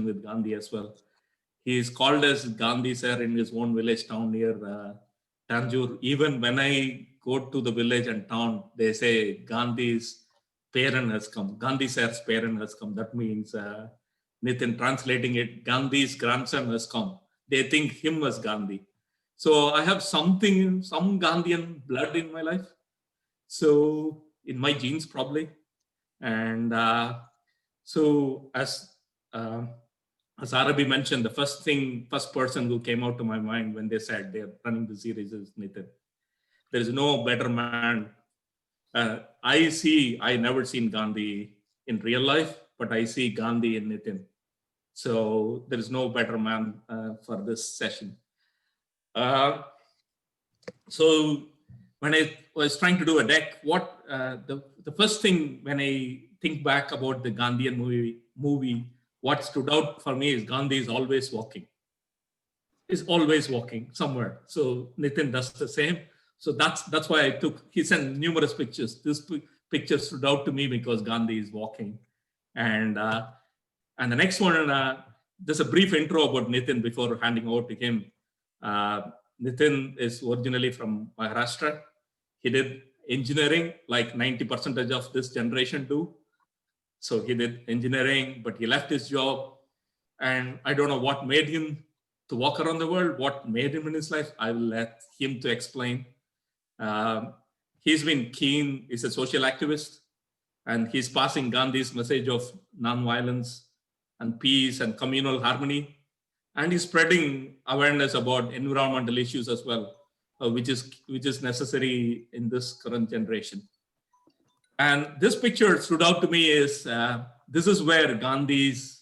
with Gandhi as well. He is called as Gandhi sir in his own village town near Tanjore. Even when I go to the village and town, they say Gandhi's parent has come. Gandhi sir's parent has come. That means, Nitin translating it, Gandhi's grandson has come. They think him as Gandhi. So I have some Gandhian blood in my life. So in my genes probably. And so as Arabi mentioned, the first person who came out to my mind when they said they're running the series is Nitin. There is no better man. I never seen Gandhi in real life, but I see Gandhi in Nitin. So there is no better man for this session. So when I was trying to do a deck, the first thing when I think back about the Gandhian movie, what stood out for me is Gandhi is always walking. Is always walking somewhere. So Nitin does the same. So that's why he sent numerous pictures. This picture stood out to me because Gandhi is walking. And the next one, just a brief intro about Nitin before handing over to him. Nitin is originally from Maharashtra. He did engineering like 90% of this generation do. So he did engineering, but he left his job. And I don't know what made him to walk around the world, what made him in his life. I will let him to explain. He's been keen, he's a social activist, and he's passing Gandhi's message of nonviolence and peace and communal harmony. And he's spreading awareness about environmental issues as well, which is necessary in this current generation. And this picture stood out to me is, this is where Gandhi's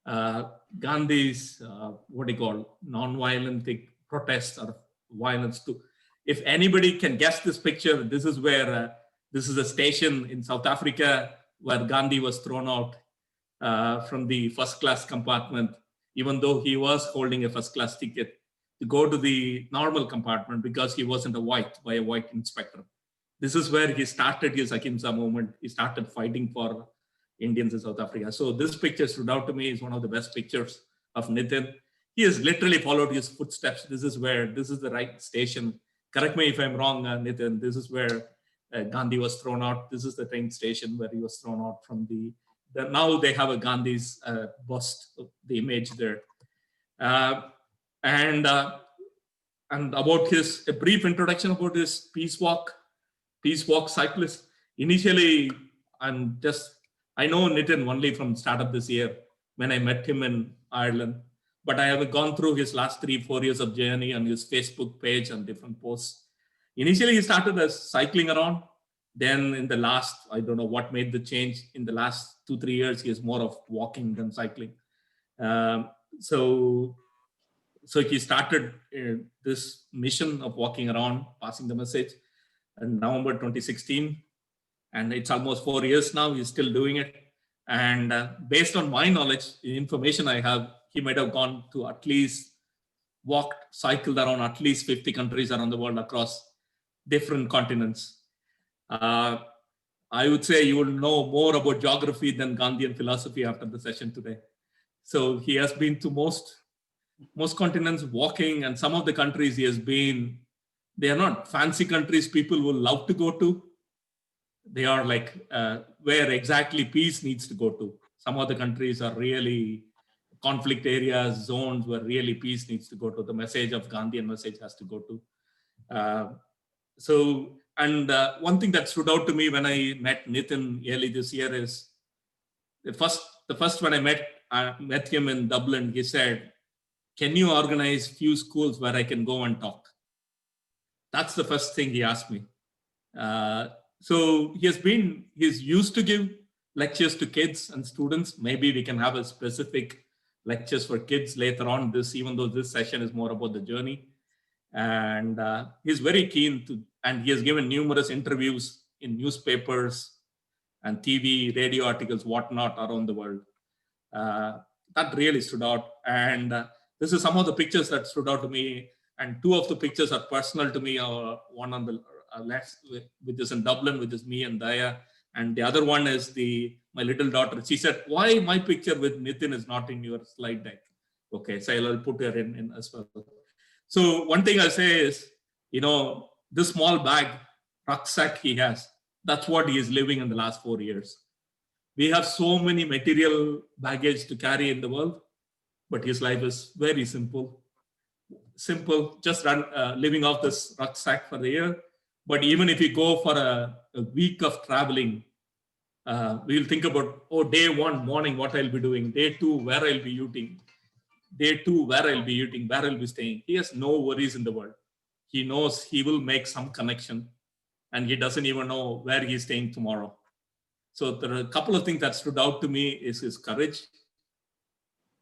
what do you call, non-violent protests or violence too. If anybody can guess this picture, this is where, this is a station in South Africa where Gandhi was thrown out from the first class compartment, even though he was holding a first class ticket to go to the normal compartment because he wasn't by a white inspector. This is where he started his Ahimsa movement. He started fighting for Indians in South Africa. So this picture stood out to me. Is one of the best pictures of Nitin. He has literally followed his footsteps. This is the right station. Correct me if I'm wrong, Nitin. This is where Gandhi was thrown out. This is the train station where he was thrown out from now they have a Gandhi's bust, the image there. And about a brief introduction about his peace walk cyclist. Initially, I know Nitin only from start of this year when I met him in Ireland, but I have gone through his last 3-4 years of journey on his Facebook page and different posts. Initially, he started as cycling around. Then in the last, I don't know what made the change. In the last 2-3 years, he is more of walking than cycling. So he started this mission of walking around, passing the message in November 2016. And it's almost 4 years now, he's still doing it. And based on my knowledge, the information I have, he might have gone to cycled around at least 50 countries around the world across different continents. I would say you will know more about geography than Gandhian philosophy after the session today. So he has been to most continents walking, and some of the countries he has been, they are not fancy countries people will love to go to. They are like where exactly peace needs to go to. Some of the countries are really conflict areas, zones where really peace needs to go to. The message of Gandhian message has to go to. One thing that stood out to me when I met Nitin early this year is the first when I met him in Dublin, he said, "Can you organize few schools where I can go and talk?" That's the first thing he asked me. So he's used to give lectures to kids and students. Maybe we can have a specific lectures for kids later on even though this session is more about the journey. And he's very keen and he has given numerous interviews in newspapers and TV, radio articles, whatnot around the world. That really stood out. And this is some of the pictures that stood out to me. And 2 of the pictures are personal to me. One on the left, which is in Dublin, which is me and Daya. And the other one is my little daughter. She said, "Why my picture with Nitin is not in your slide deck?" Okay, so I'll put her in as well. So one thing I'll say is, this small bag, rucksack he has, that's what he is living in the last 4 years. We have so many material baggage to carry in the world, but his life is very simple. Simple, just living off this rucksack for the year. But even if you go for a week of traveling, we'll think about, day one, morning, what I'll be doing. Day two, where I'll be eating. Day two, where I'll be eating, where I'll be staying. He has no worries in the world. He knows he will make some connection, and he doesn't even know where he's staying tomorrow. So there are a couple of things that stood out to me is his courage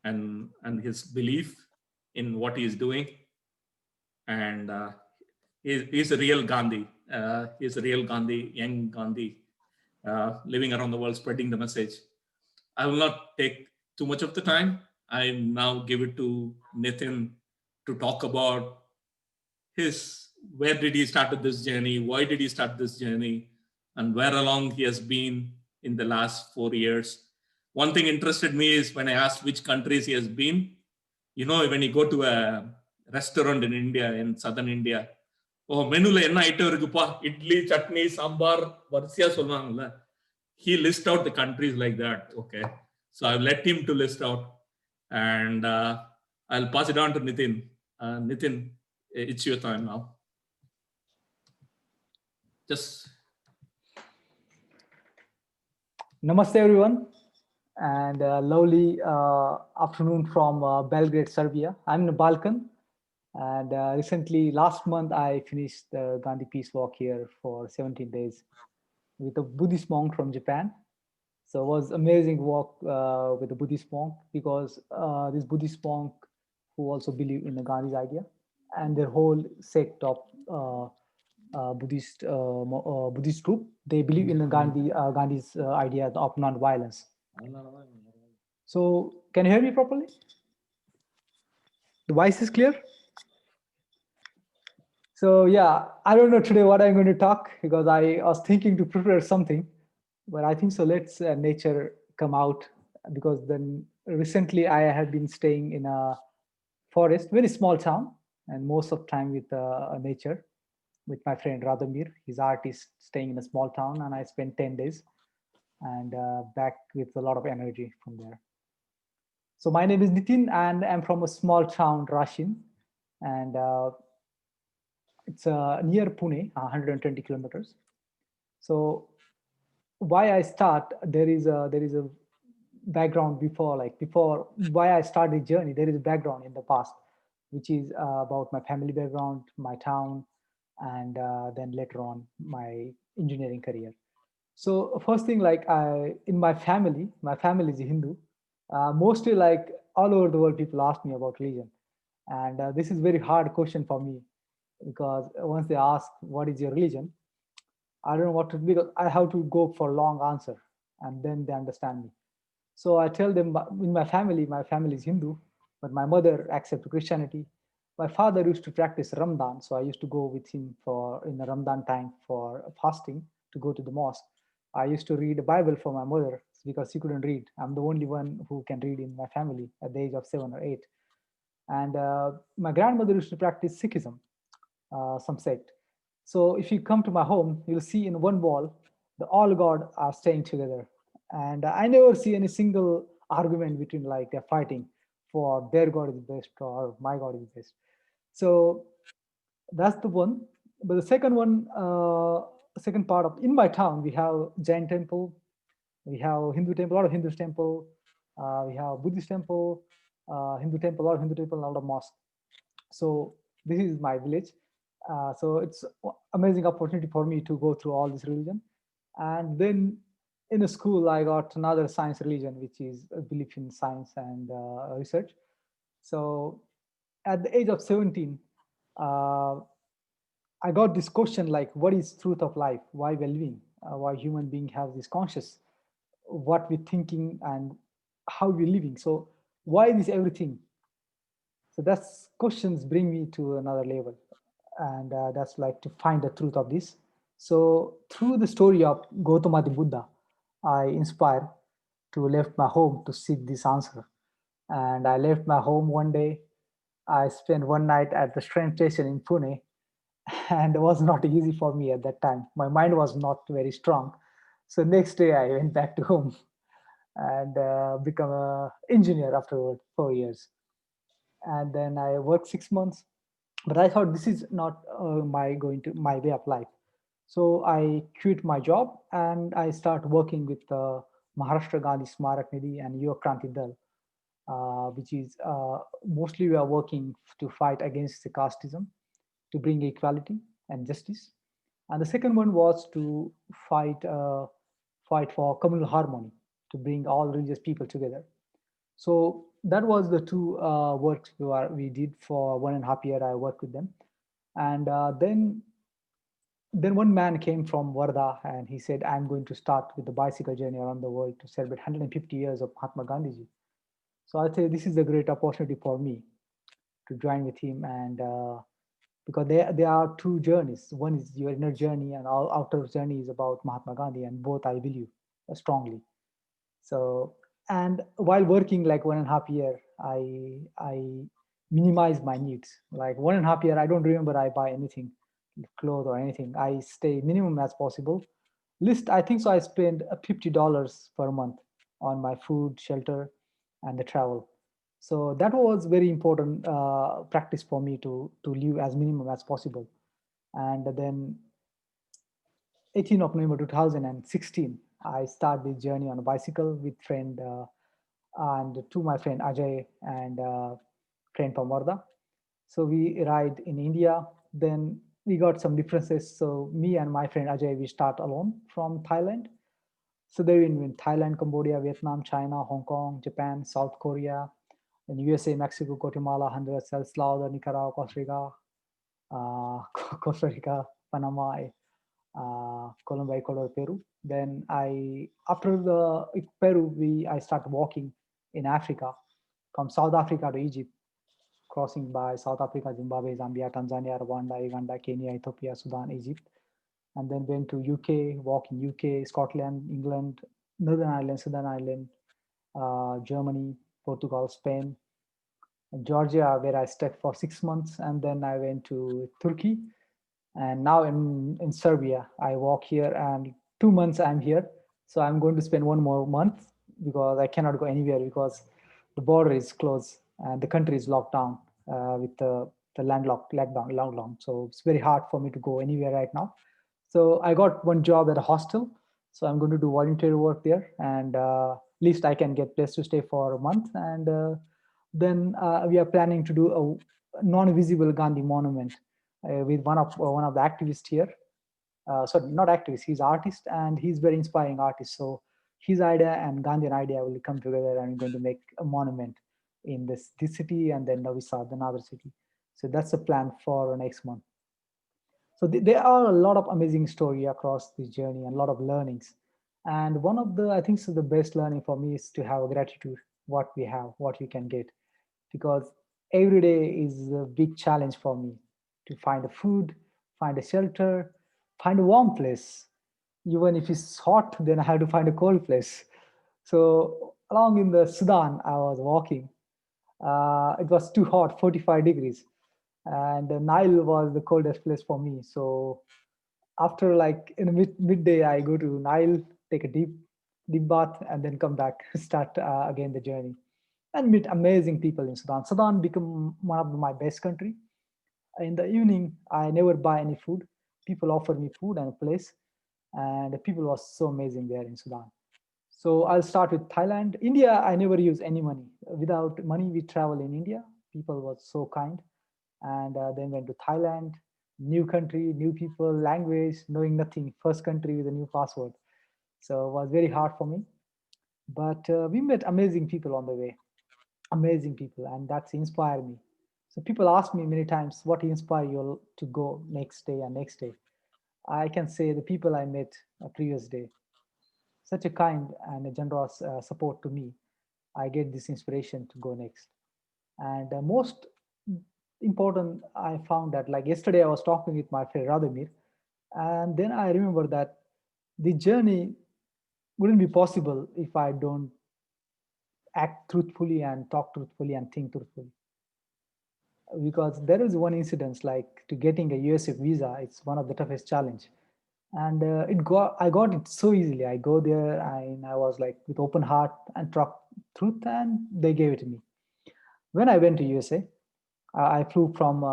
and his belief in what he is doing. And he's a real Gandhi. He's a real Gandhi, young Gandhi, living around the world, spreading the message. I will not take too much of the time. I now give it to Nitin to talk about where did he start this journey, why did he start this journey, and where along he has been in the last 4 years. One thing interested me is when I asked which countries he has been. When you go to a restaurant in India, in southern India, மெனுல என்ன item இருக்குப்பா, இட்லி சட்னி சாம்பார் வரிசையா சொல்லுவாங்கல்ல. He lists out the countries like that. Okay, so I've let him to list out, and I'll pass it on to Nitin. Nitin, it's your time now. Just Namaste everyone, and lovely afternoon from Belgrade, Serbia. I'm in the Balkan, and recently last month I finished the Gandhi Peace Walk here for 17 days with a Buddhist monk from Japan. So it was amazing walk with the Buddhist monk, because this Buddhist monk who also believe in the Gandhi's idea, and their whole sect of Buddhist group, they believe in the Gandhi's idea of non-violence. So can you hear me properly? The voice is clear? So yeah, I don't know today what I'm going to talk, because I was thinking to prepare something, but I think so let's nature come out, because then recently I have been staying in a forest, very small town, and most of time with nature, with my friend Radomir. His art is staying in a small town, and I spent 10 days and back with a lot of energy from there. So my name is Nitin, and I'm from a small town, Rashin, and it's near Pune, 120 kilometers. So why I start, there is a background before why I started the journey. There is a background in the past, which is about my family background, my town, and then later on my engineering career. So first thing, in my family is Hindu. Mostly all over the world, people ask me about religion, and this is very hard question for me, because once they ask what is your religion, I don't know what to do, because I have to go for a long answer, and then they understand me. So I tell them, in my family is Hindu, but my mother accepted Christianity. My father used to practice Ramadan, so I used to go with him in the Ramadan time for fasting, to go to the mosque. I used to read the Bible for my mother, because she couldn't read. I'm the only one who can read in my family at the age of 7 or 8. And my grandmother used to practice Sikhism, some sect. So if you come to my home, you'll see in one wall, all God are staying together. And I never see any single argument between they're fighting for their God is best or my God is best. So that's the one. But the second one, second part of, in my town, we have Jain temple, we have Hindu temple, a lot of Hindu temple, we have Buddhist temple, Hindu temple, a lot of Hindu temple, a lot of mosque. So this is my village. So it's amazing opportunity for me to go through all this religion. And then in a school, I got another science religion, which is a belief in science and research. So at the age of 17, I got this question what is truth of life? Why we're living? Why human being have this conscious? What we're thinking and how we're living? So why this everything? So that's questions bring me to another level. And that's to find the truth of this. So through the story of Gautama the Buddha, I inspired to left my home to seek this answer. And I left my home one day. I spent one night at the train station in Pune, and it was not easy for me at that time. My mind was not very strong. So next day I went back to home and become a engineer afterward 4 years. And then I worked 6 months, but I thought this is not my going to my way of life. So I quit my job and I start working with Maharashtra Gandhi Smarak Nidhi and Yuva Kranti Dal, which is mostly we are working to fight against the casteism, to bring equality and justice. And the second one was to fight fight for communal harmony, to bring all religious people together. So that was the two works we did for 1.5 year. I worked with them, and then one man came from Varda and he said, "I'm going to start with the bicycle journey around the world to celebrate 150 years of Mahatma Gandhi." So I say this is a great opportunity for me to join with him, and because there are two journeys. One is your inner journey, and our outer journey is about Mahatma Gandhi, and both I believe strongly. So, and while working like 1.5 year, I minimize my needs. Like 1.5 year, I don't remember I buy anything, clothes or anything. I stay minimum as possible. List, I think so. I spend $50 per month on my food, shelter, and the travel. So that was very important practice for me to live as minimum as possible. And then 18th of November 2016, I start this journey on a bicycle with friend and to my friend Ajay and friend from Varda. So we ride in India. Then we got some differences. So me and my friend Ajay, we start alone from Thailand. So they in Thailand, Cambodia, Vietnam, China, Hong Kong, Japan, South Korea, and USA, Mexico, Guatemala, Honduras, El Salvador, Nicaragua, uh, Costa Rica, Panama, Colombia, Ecuador, Peru. Then after the Peru, I start walking in Africa, from South Africa to Egypt, crossing by South Africa, Zimbabwe, Zambia, Tanzania, Rwanda, Uganda, Kenya, Ethiopia, Sudan, Egypt, and then went to UK, walk in UK, Scotland, England, Northern Ireland, Southern Ireland, Germany, Portugal, Spain, Georgia, where I stayed for 6 months, and then I went to Turkey, and now in Serbia. I walk here, and 2 months I'm here, so I'm going to spend one more month because I cannot go anywhere because the border is closed and the country is locked down with the landlocked lockdown. So it's very hard for me to go anywhere right now. So I got one job at a hostel, so I'm going to do voluntary work there, and at least I can get place to stay for a month, and then we are planning to do a non-visible Gandhi monument with one of the activists here. Sorry, not activist. He's artist, and he's very inspiring artist. So his idea and Gandhian idea will come together, and we're going to make a monument in this city, and then Novi Sad, another city. So that's the plan for next month. So there are a lot of amazing story across this journey and a lot of learnings. And one of the I think so the best learning for me is to have gratitude what we have, what we can get, because every day is a big challenge for me to find a food, find a shelter, find a warm place. Even if it's hot, then I have to find a cold place. So along in the Sudan, I was walking. It was too hot, 45 degrees, and the Nile was the coldest place for me. So after like in the midday, I go to Nile, take a deep bath, and then come back, start again the journey, and meet amazing people in Sudan. Sudan become one of my best country. In the evening, I never buy any food. People offer me food and a place, and the people was so amazing there in Sudan. So I'll start with Thailand. India, I never use any money. Without money, we travel in India. People was so kind, and then went to Thailand. New country, new people, language, knowing nothing. First country with a new password. So it was very hard for me. But we met amazing people on the way, amazing people, and that's inspired me. So people ask me many times, what inspired you to go next day and next day? I can say the people I met a previous day, such a kind and a generous support to me. I get this inspiration to go next. And most important, I found that like yesterday I was talking with my friend Radomir. And then I remember that the journey wouldn't be possible if I don't act truthfully and talk truthfully and think truthfully. Because there is one incident like to getting a USA visa, it's one of the toughest challenge. And I got it so easily. I go there and I was like with open heart and talk truth, and they gave it to me. When I went to USA, I flew from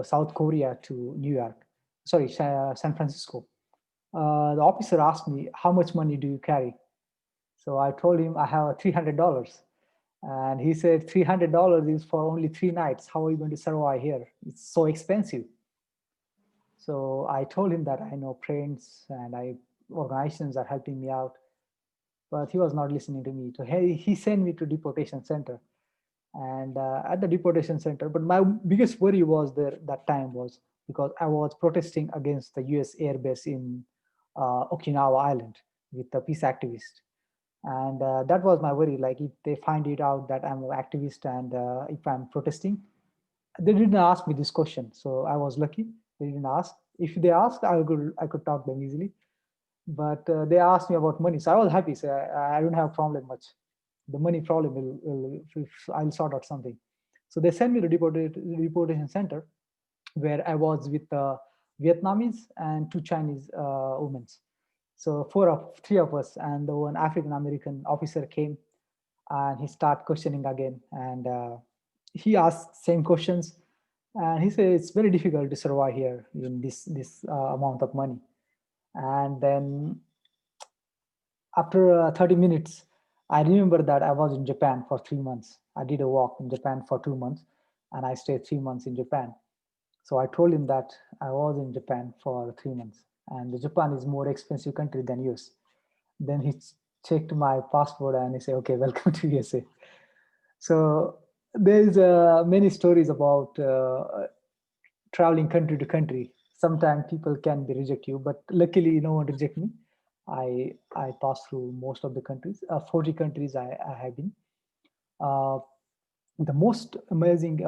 South Korea to New York, sorry, San Francisco. The officer asked me, "How much money do you carry?" So I told him I have $300. And he said, $300 is for only 3 nights. How are you going to survive here? It's so expensive. So I told him that I know friends and organizations are helping me out, but he was not listening to me. So he sent me to deportation center, and at the deportation center. But my biggest worry was there that time was because I was protesting against the U.S. airbase in Okinawa Island with the peace activist, and that was my worry. Like if they find it out that I'm an activist and if I'm protesting, they didn't ask me this question, so I was lucky. They didn't ask. If they asked, I could talk them easily. But they asked me about money, so I was happy. So I don't have a problem much. The money problem I'll sort out something. So they sent me to deportation center, where I was with Vietnamese and two Chinese women. So three of us, and the one African American officer came, and he started questioning again, and he asked same questions, and he said it's very difficult to survive here in this amount of money. And then after 30 minutes, I remember that I was in Japan for 3 months. I did a walk in Japan for 2 months, and I stayed 3 months in Japan. So I told him that I was in Japan for 3 months, and the Japan is more expensive country than US. Then he checked my passport and he said, "Okay, welcome to USA." So there's many stories about traveling country to country. Sometimes people can be reject you, but luckily no one reject me. I passed through most of the countries. 40 countries I have been. Uh, the most amazing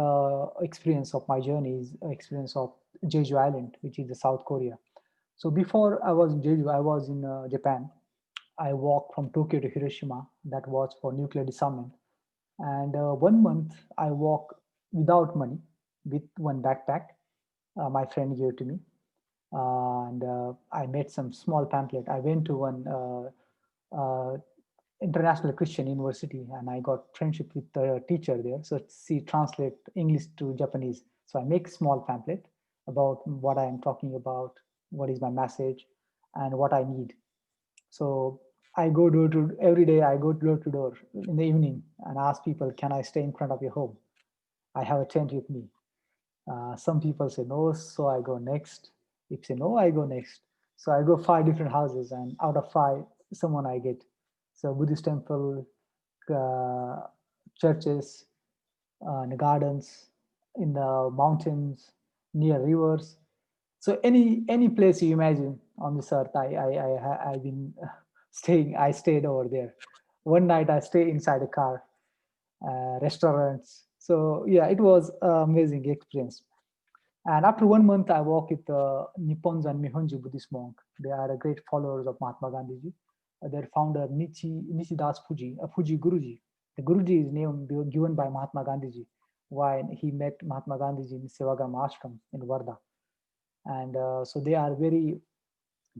experience of my journey is experience of Jeju Island, which is the South Korea. So before I was in Jeju, I was in Japan. I walked from Tokyo to Hiroshima. That was for nuclear disarmament. And 1 month I walked without money with one backpack. My friend gave to me, and I made some small pamphlet. I went to one international Christian university, and I got friendship with the teacher there. So she translate English to Japanese. So I make small pamphlet about what I am talking about, what is my message, and what I need. So I go door to every day. I go door to door in the evening and ask people, "Can I stay in front of your home? I have a tent with me." Some people say no, so I go next. If say no, I go next. So I go 5 different houses, and out of five, someone I get. So Buddhist temple, uh, churches, in the gardens, in the mountains, near rivers. So any place you imagine on this earth, I've been staying. I stayed over there. One night I stay inside a car, restaurants. So yeah, it was an amazing experience. And after 1 month, I walked with Nippons and Mihonji Buddhist monk. They are a great followers of Mahatma Gandhi. Their founder Nichidas Fuji, Fuji Guruji. The Guruji is name given by Mahatma Gandhi when he met Mahatma Gandhi in Sevagam Ashram in Varda. And so they are very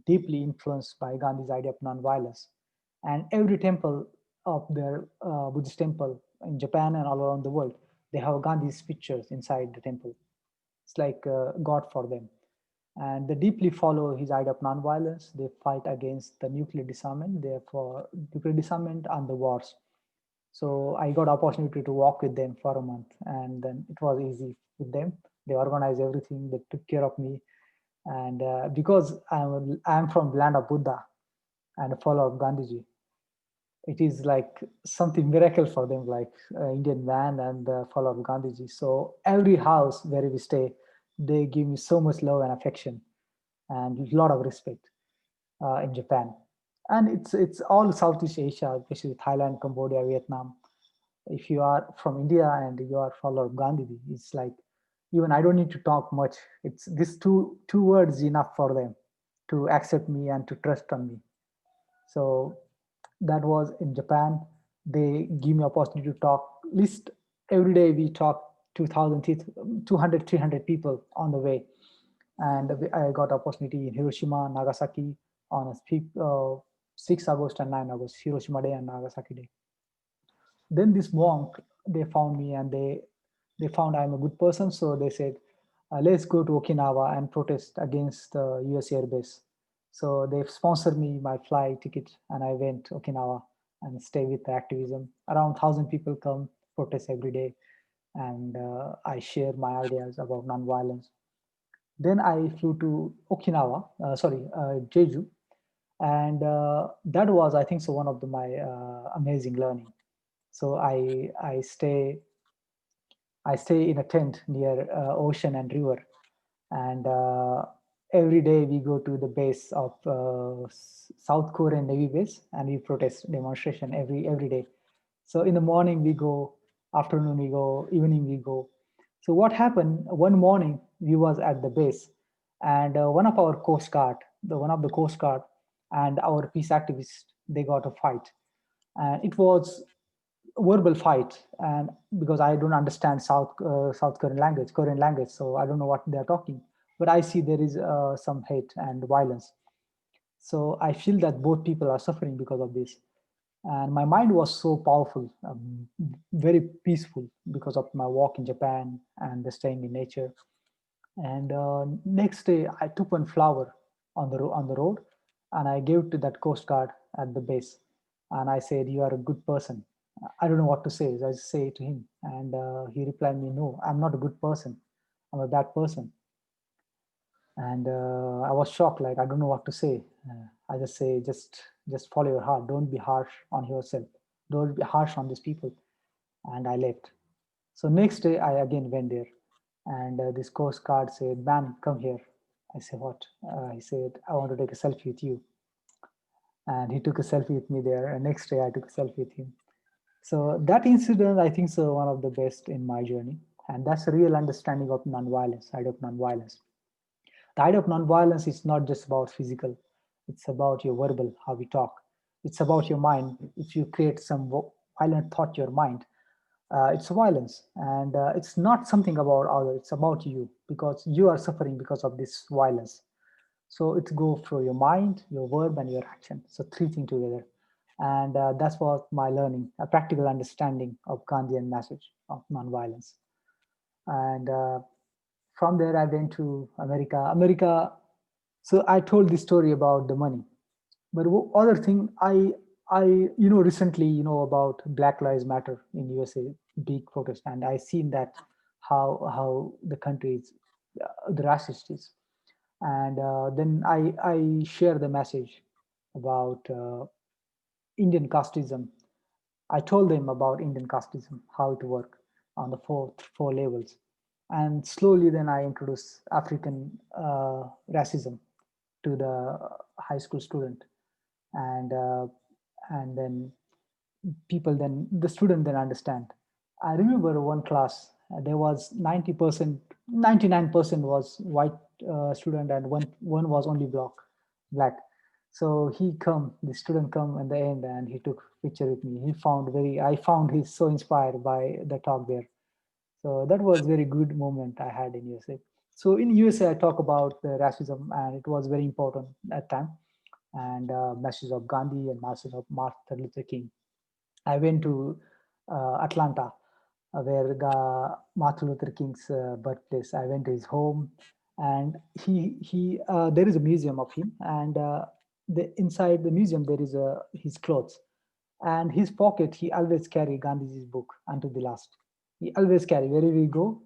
deeply influenced by Gandhi's idea of non-violence. And every temple of their Buddhist temple in Japan and all around the world, they have Gandhi's pictures inside the temple. It's like God for them. And they deeply follow his idea of non-violence. They fight against the nuclear disarmament, therefore nuclear disarmament and the wars. So I got opportunity to walk with them for a month, and then it was easy with them. They organized everything. They took care of me, and because I'm from the land of Buddha and a follower of Gandhiji, it is like something miracle for them, like Indian man and follower of Gandhiji. So every house where we stay, they give me so much love and affection and a lot of respect in Japan. And it's all Southeast Asia, especially Thailand, Cambodia, Vietnam. If you are from India and you are follower of Gandhiji, it's like Even I don't need to talk much. It's these two words enough for them to accept me and to trust on me. So that was in Japan. They give me opportunity to talk. At least every day we talk 2000, 200, 300 people on the way. And I got opportunity in Hiroshima, Nagasaki on a 6 August and 9 August, Hiroshima Day and Nagasaki Day. Then this monk, they found me and they found I'm a good person. So they said, let's go to Okinawa and protest against the US Air Base. So they've sponsored me my flight ticket and I went to Okinawa and stay with the activism. Around 1,000 people come protest every day. And I share my ideas about nonviolence. Then I flew to Okinawa, Jeju. And that was, I think, so one of my amazing learning. So I stay in a tent near ocean and river, and every day we go to the base of South Korean Navy base, and we protest demonstration every day. So in the morning we go, afternoon we go, evening we go. So what happened? One morning we was at the base, and one of the Coast Guard, and our peace activists, they got a fight, and it was verbal fight. And because I don't understand South Korean language, so I don't know what they're talking, but I see there is some hate and violence. So I feel that both people are suffering because of this, and my mind was so powerful, very peaceful because of my walk in Japan and the staying in nature. And next day I took one flower on the road, and I gave to that Coast Guard at the base, and I said, "You are a good person." I don't know what to say. So I say to him, and he replied me, "No, I'm not a good person. I'm a bad person." And I was shocked. Like, I don't know what to say. I just say, just follow your heart. Don't be harsh on yourself. Don't be harsh on these people. And I left. So next day I again went there, and this Coast Guard said, "Man, come here." I said, "What?" He said, "I want to take a selfie with you." And he took a selfie with me there. And next day I took a selfie with him. So that incident, I think, so one of the best in my journey, and that's a real understanding of nonviolence, side of nonviolence. The idea of nonviolence is not just about physical; it's about your verbal, how we talk. It's about your mind. If you create some violent thought, your mind, it's violence, and it's not something about others. It's about you because you are suffering because of this violence. So it's go through your mind, your verb, and your action. So three things together, and that's what my learning, a practical understanding of Gandhian message of nonviolence. And from there, I went to America. So I told this story about the money, but other thing, I recently about Black Lives Matter in USA, big protest, and I seen that how the country is, the racist is. And then I share the message about Indian casteism. I told them about Indian casteism, how it work on the four levels, and slowly then I introduced African racism to the high school student, and then the student then understand. I remember one class, there was 90%, 99% was white student, and one was only black. So the student come in the end, and he took picture with me. I found he's so inspired by the talk there. So that was very good moment I had in USA. So in USA, I talk about the racism, and it was very important at time, and message of Gandhi and message of Martin Luther King. I went to Atlanta, where Martin Luther King's birthplace. I went to his home, and he there is a museum of him, and inside the museum there is his clothes, and his pocket he always carry Gandhi's book until the last. He always carry wherever we go.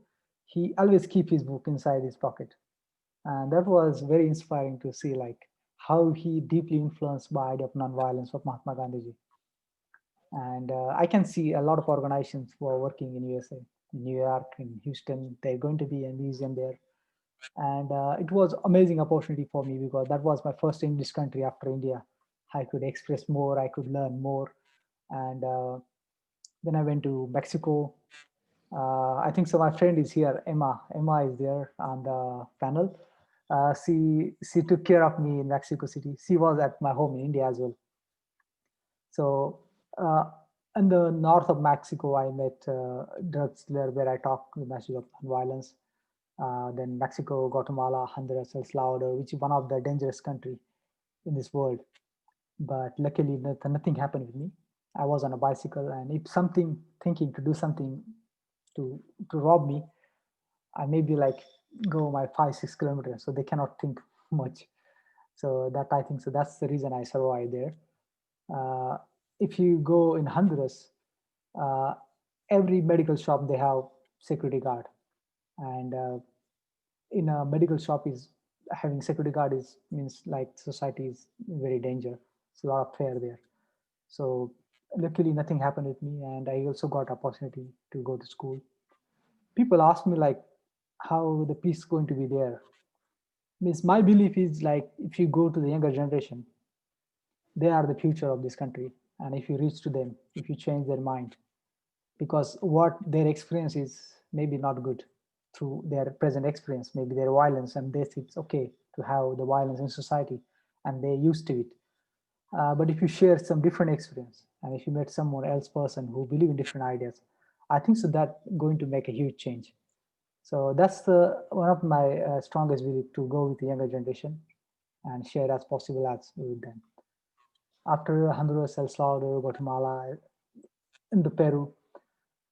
He always keep his book inside his pocket, and that was very inspiring to see like how he deeply influenced by idea of nonviolence of Mahatma Gandhi. And I can see a lot of organizations who are working in USA, in New York, in Houston. They're going to be a museum there, and it was amazing opportunity for me because that was my first English country after India. I could express more, I could learn more, and then I went to Mexico. I think so. My friend is here, Emma. Emma is there on the panel. She took care of me in Mexico City. She was at my home in India as well. So uh, in the north of Mexico, I met drugs dealer where I talked with message of violence. Then Mexico, Guatemala, Honduras, El Salvador, which is one of the dangerous country in this world. But luckily, nothing happened with me. I was on a bicycle, and if something thinking to do something to to rob me, I maybe like go my 5 6 kilometers, so they cannot think much. So that I think so. That's the reason I survived there. Uh, if you go in Honduras, uh, every medical shop they have security guard, and in a medical shop is having security guard is means like society is in very danger. It's a lot of fear there. So luckily nothing happened with me, and I also got opportunity to go to school. People ask me like how the peace is going to be there. Means my belief is like if you go to the younger generation, they are the future of this country, and if you reach to them, if you change their mind, because what their experience is maybe not good through their present experience, maybe their violence, and they think it's okay to have the violence in society, and they used to it. But if you share some different experience, and if you met someone else person who believe in different ideas, I think so that going to make a huge change. So that's the one of my strongest belief to go with the younger generation and share as possible as with them. After Honduras, El Salvador, Guatemala, in the Peru,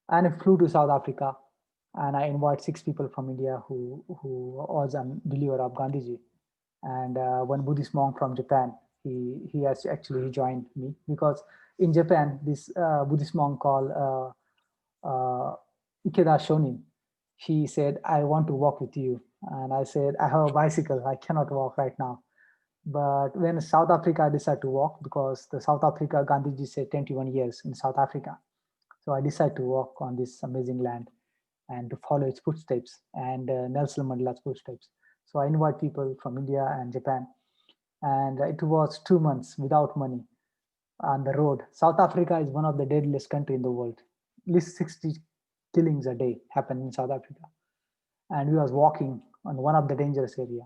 and I flew to South Africa, and I invite 6 people from India who was a believer of Gandhiji, and one Buddhist monk from Japan. He has actually he joined me because in Japan this Buddhist monk called Ikeda Shonin, he said, "I want to walk with you," and I said, "I have a bicycle. I cannot walk right now." But when South Africa, I decided to walk because the South Africa Gandhiji said 21 years in South Africa. So I decided to walk on this amazing land and to follow its footsteps and Nelson Mandela's footsteps. So I invite people from India and Japan. And it was 2 months without money on the road. South Africa is one of the deadliest country in the world. At least 60 killings a day happen in South Africa. And we was walking on one of the dangerous area,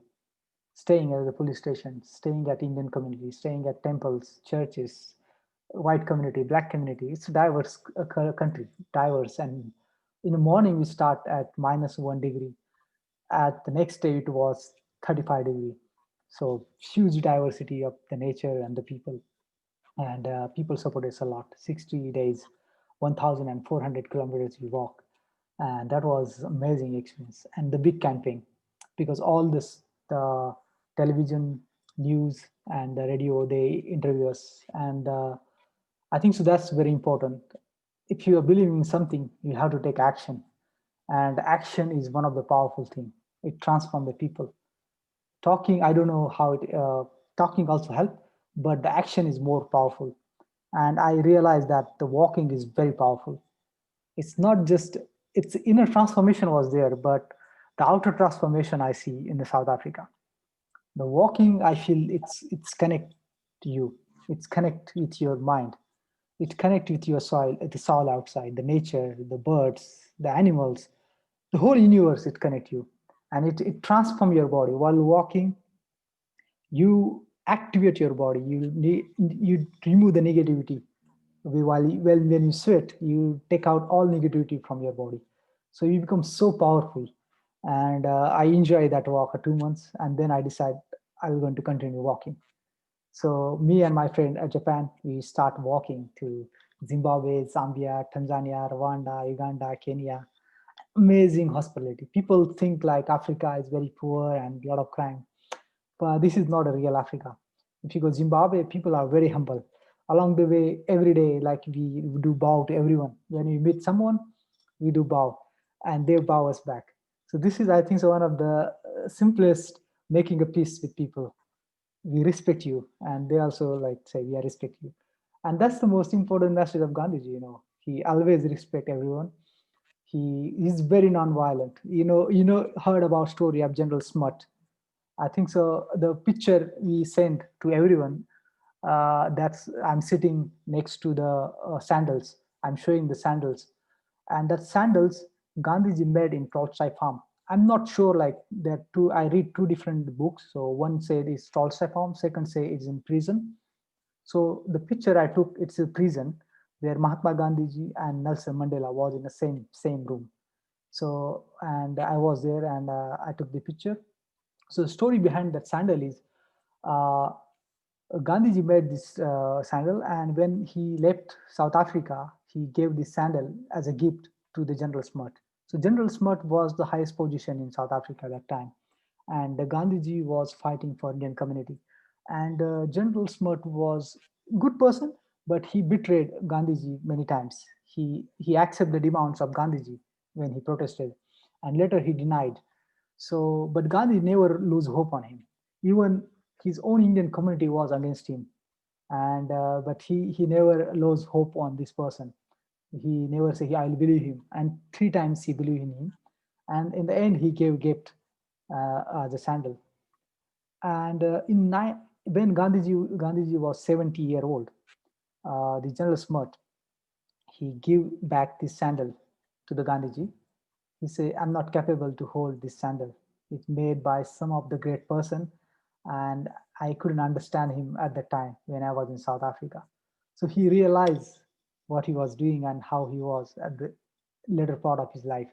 staying at the police station, staying at Indian community, staying at temples, churches, white community, black community. It's a diverse country, diverse. And in the morning we start at -1 degree. At the next day it was 35 degree. So huge diversity of the nature and the people. And people support us a lot. 60 days, 1,400 kilometers we walk, and that was amazing experience. And the big campaign, because all this the television, news, and the radio they interview us, and I think so that's very important. If you are believing in something, you have to take action, and action is one of the powerful thing. It transforms the people. Talking, I don't know how it talking also help, but the action is more powerful. And I realized that the walking is very powerful. It's not just its inner transformation was there, but the outer transformation I see in the South Africa. The walking, I feel it's connect to you. It's connect with your mind. It connect with your soil, the soil outside, the nature, the birds, the animals, the whole universe. It connect you, and it transform your body while walking. You activate your body. You remove the negativity. When you sweat, you take out all negativity from your body, so you become so powerful. And I enjoy that walk for 2 months, and then I decide I'm going to continue walking. So me and my friend at Japan, we start walking to Zimbabwe, Zambia, Tanzania, Rwanda, Uganda, Kenya. Amazing hospitality. People think like Africa is very poor and a lot of crime, but this is not a real Africa. If you go Zimbabwe, people are very humble. Along the way, every day, like we do bow to everyone. When we meet someone, we do bow, and they bow us back. So this is, I think, so one of the simplest making a peace with people. We respect you, and they also like say we respect you, and that's the most important message of Gandhiji. He always respect everyone. He is very non-violent. Heard about story of General Smut. I think so. The picture we sent to everyone, that's I'm sitting next to the sandals. I'm showing the sandals, and that sandals. Gandhiji made in Tolstoy farm. I'm not sure, like there two. I read two different books. So one said it's Tolstoy farm, second say it's in prison. So the picture I took, it's a prison where Mahatma Gandhiji and Nelson Mandela was in the same room. So and I was there and I took the picture. So the story behind that sandal is uh, Gandhiji made this sandal, and when he left South Africa, he gave this sandal as a gift to the General Smart. So General Smart was the highest position in South Africa at that time, and Gandhiji was fighting for Indian community. And General Smart was good person, but he betrayed Gandhiji many times. He accepted the demands of Gandhiji when he protested, and later he denied. So, but Gandhi never lose hope on him. Even his own Indian community was against him, and but he never lost hope on this person. He never say, "I'll believe him," and three times he believed in him, and in the end he gave gift as a sandal. And when Gandhiji was 70-year old, the General Smart he gave back this sandal to the Gandhiji. He said, I'm not capable to hold this sandal. It's made by some of the great person, and I couldn't understand him at the time when I was in South Africa. So he realized what he was doing and how he was at the later part of his life.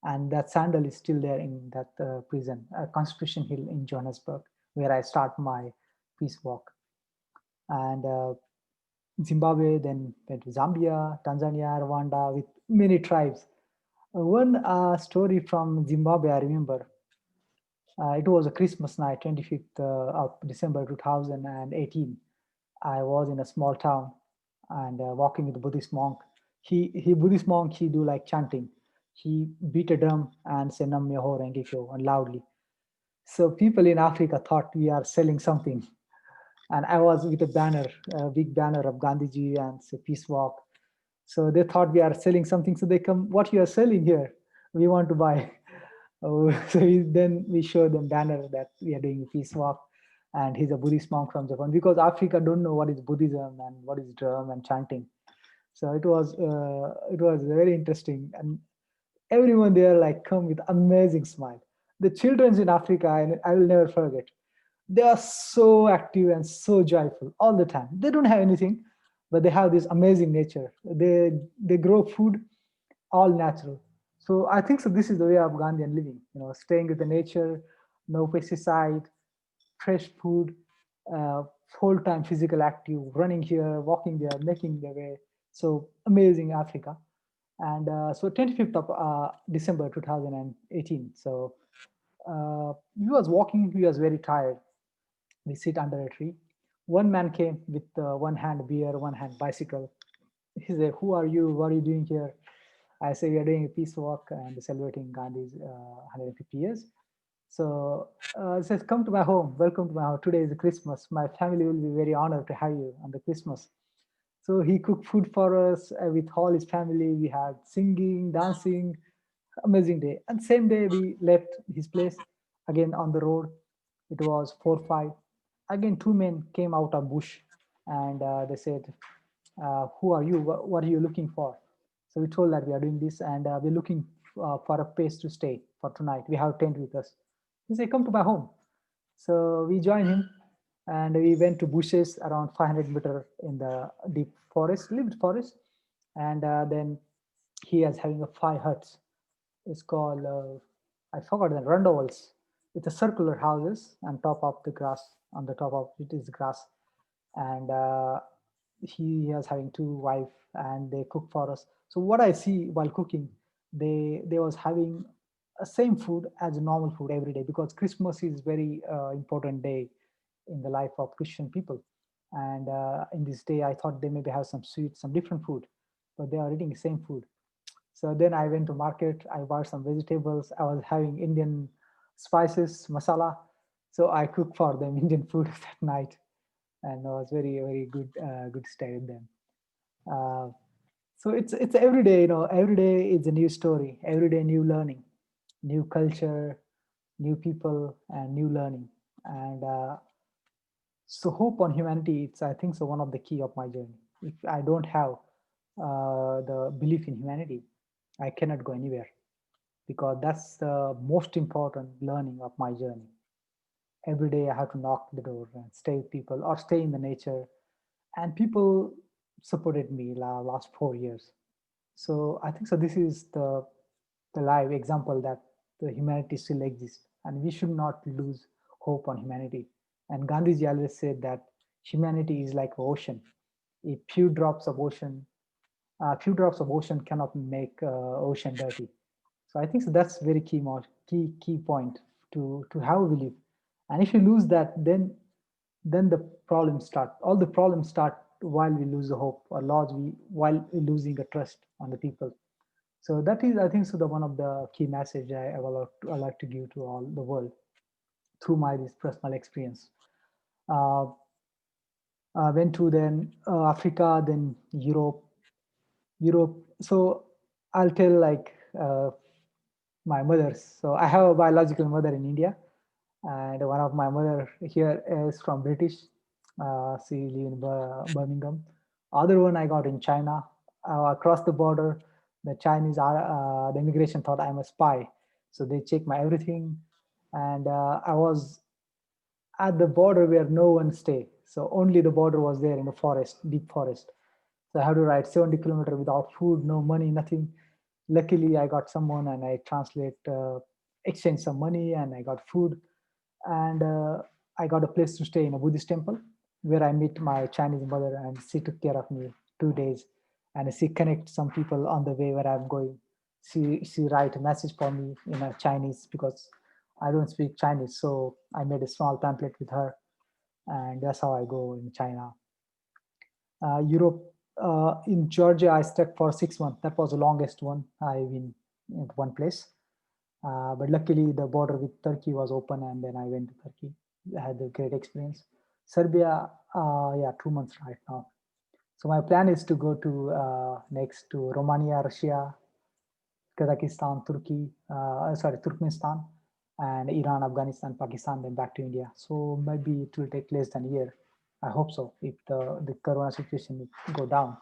And that sandal is still there in that prison, Constitution Hill in Johannesburg, where I start my peace walk. And Zimbabwe, then went to Zambia, Tanzania, Rwanda, with many tribes. One story from Zimbabwe I remember. It was a Christmas night, 25th of December 2018. I was in a small town and walking with a Buddhist monk. He Buddhist monk, he do like chanting. He beat a drum and say Nam Myoho Renge Kyo and loudly. So people in Africa thought we are selling something. And I was with a banner, a big banner of Gandhiji and say peace walk. So they thought we are selling something. So they come, what you are selling here? We want to buy. Oh, so then we show them banner that we are doing a peace walk, and he's a Buddhist monk from Japan because Africa don't know what is Buddhism and what is drum and chanting. So it was very interesting, and everyone there like come with amazing smile. The children in Africa, and I will never forget, they are so active and so joyful all the time. They don't have anything, but they have this amazing nature. They grow food all natural. So I think so. This is the way of Gandhian living. Staying with the nature, no pesticide, fresh food, uh, whole time physical active, running here, walking there, making the way. So amazing Africa. And so 25th of December 2018. So he was walking. He was very tired. We sit under a tree. One man came with one hand beer, one hand bicycle. He said, "Who are you? What are you doing here?" I say, "We are doing a peace walk and celebrating Gandhi's 150 years." So he says, "Come to my home. Welcome to my home. Today is Christmas. My family will be very honored to have you on the Christmas." So he cooked food for us with all his family. We had singing, dancing, amazing day. And same day we left his place again on the road. It was 4 5. Again, two men came out of bush, and they said, "Who are you? What are you looking for?" So we told that we are doing this, and we're looking for a place to stay for tonight. We have a tent with us. He said, "Come to my home." So we joined him, and we went to bushes around 500-meter in the deep forest, lived forest, and then he is having a 5 huts. It's called I forgot the rondavels. It's a circular houses on top of the grass. On the top of it is grass, and he is having two wife, and they cook for us. So what I see while cooking, they was having a same food as normal food every day, because Christmas is very important day in the life of Christian people. And in this day, I thought they maybe have some sweet, some different food, but they are eating the same food. So then I went to market. I bought some vegetables. I was having Indian spices, masala. So I cooked for them Indian food that night, and it was very good good stay with them. Uh, so it's every day. Every day is a new story. Every day new learning, new culture, new people, and new learning. And so hope on humanity. It's, I think so, one of the key of my journey. If I don't have the belief in humanity, I cannot go anywhere. because that's the most important learning of my journey. Every day I have to knock the door and stay with people or stay in the nature. And people supported me last 4 years. So I think so. This is the live example that the humanity still exists, and we should not lose hope on humanity. And Gandhiji always said that humanity is like ocean. A few drops of ocean cannot make ocean dirty. So I think so that's very key point to how we live. And if you lose that, then the problems start. All the problems start while we lose the hope, or while we losing a trust on the people. So that is, I think, so the one of the key message I like to give to all the world through my this personal experience. Uh, went to then Africa, then Europe. So I'll tell like my mother's. So I have a biological mother in India, and one of my mother here is from British. She live in Birmingham. Other one I got in China. Across the border, the Chinese the immigration thought I'm a spy, so they check my everything, and I was at the border where no one stay. So only the border was there in the forest, deep forest. So I had to ride 70 kilometers without food, no money, nothing. Luckily, I got someone and I exchange some money, and I got food, and I got a place to stay in a Buddhist temple where I meet my Chinese mother, and she took care of me 2 days, and she connect some people on the way where I'm going. She write a message for me in a Chinese because I don't speak Chinese, so I made a small pamphlet with her, and that's how I go in China. Europe, in Georgia, I stuck for 6 months. That was the longest one I've been in one place. But luckily, the border with Turkey was open, and then I went to Turkey. I had a great experience. Serbia, yeah, 2 months right now. So my plan is to go to next to Romania, Russia, Kazakhstan, Turkmenistan, and Iran, Afghanistan, Pakistan, then back to India. So maybe it will take less than a year. I hope so. If the corona situation will go down.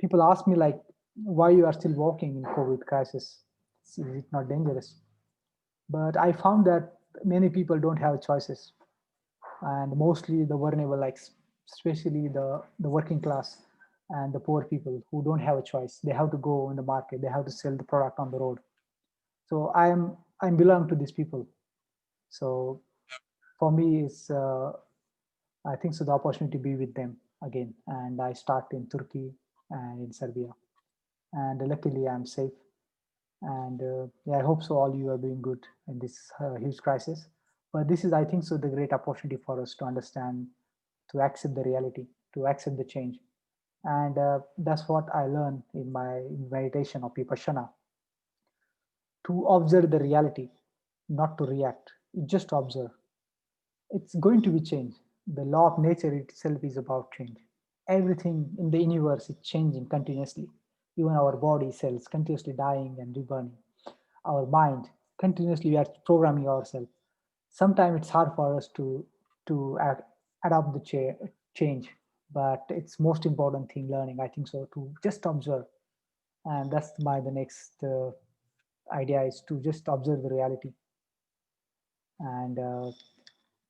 People ask me like, why you are still walking in COVID crisis? Is it not dangerous? But I found that many people don't have choices, and mostly the vulnerable, like especially the working class and the poor people who don't have a choice. They have to go in the market. They have to sell the product on the road. So I belong to these people. So for me, it's I think so the opportunity to be with them again. And I start in Turkey and in Serbia, and luckily I'm safe. And yeah, I hope so. All you are doing good in this huge crisis. But this is, I think, so the great opportunity for us to understand, to accept the reality, to accept the change, and that's what I learned in my meditation of Vipassana, to observe the reality, not to react, just observe. It's going to be changed. The law of nature itself is about change. Everything in the universe is changing continuously. Even our body cells continuously dying and reburning. Our mind continuously we are programming ourselves. Sometimes it's hard for us to adopt the change, but it's most important thing learning. I think so to just observe, and that's my the next idea is to just observe the reality, and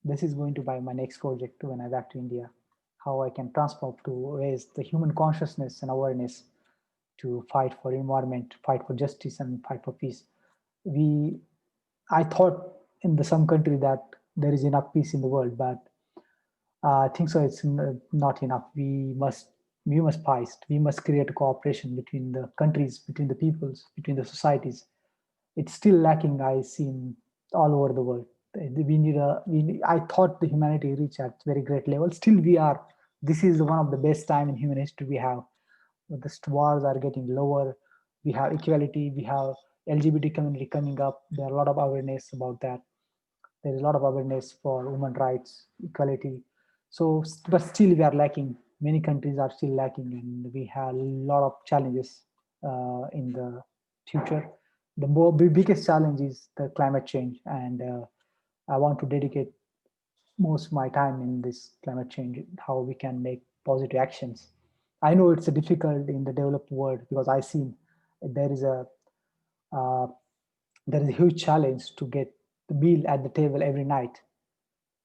this is going to be my next project when I back to India. How I can transform to raise the human consciousness and awareness to fight for environment, fight for justice, and fight for peace. We, I thought in some country that there is enough peace in the world, but I think so. It's not enough. We must fight. We must create a cooperation between the countries, between the peoples, between the societies. It's still lacking. I seen all over the world. We need a. I thought the humanity reached at very great level. Still, we are. This is one of the best time in human history we have. The wars are getting lower. We have equality. We have LGBT community coming up. There are a lot of awareness about that. There is a lot of awareness for human rights, equality. So, but still we are lacking. Many countries are still lacking, and we have a lot of challenges in the future. The biggest challenge is the climate change, and I want to dedicate most of my time in this climate change, how we can make positive actions. I know it's a difficult in the developed world because I see there is a uh, there is a huge challenge to get the meal at the table every night.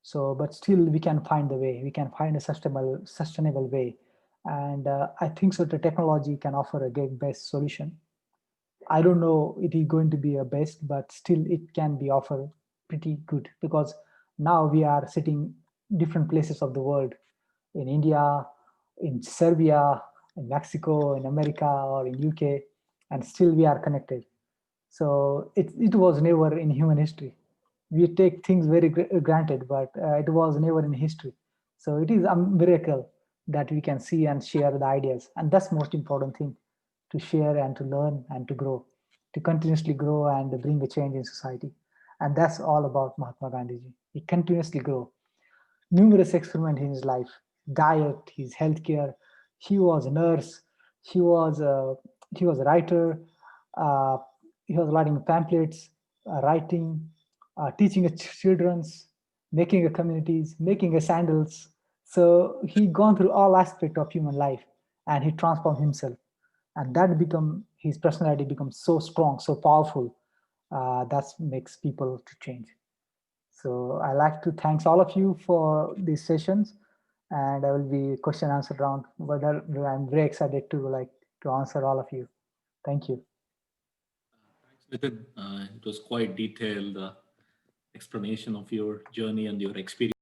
So, but still, we can find the way. We can find a sustainable way, and I think so. The technology can offer a great best solution. I don't know it is going to be a best, but still it can be offered pretty good because now we are sitting different places of the world, in India, in Serbia, in Mexico, in America, or in UK, and still we are connected. So it was never in human history. We take things very granted, but it was never in history. So it is a miracle that we can see and share the ideas, and that's most important thing, to share and to learn and to grow, to continuously grow and bring a change in society. And that's all about Mahatma Gandhi ji. He continuously grow numerous experiments in his life: diet, his healthcare. He was a nurse. He was a he was a writer. Uh, he was writing pamphlets, writing, teaching children's, making a communities, making a sandals. So he gone through all aspect of human life, and he transformed himself, and that become his personality becomes so strong, so powerful. That makes people to change. So I like to thanks all of you for these sessions, and I will be question answer round. Whether I'm very excited to to answer all of you. Thank you. Thanks, Nitin. It was quite detailed explanation of your journey and your experience.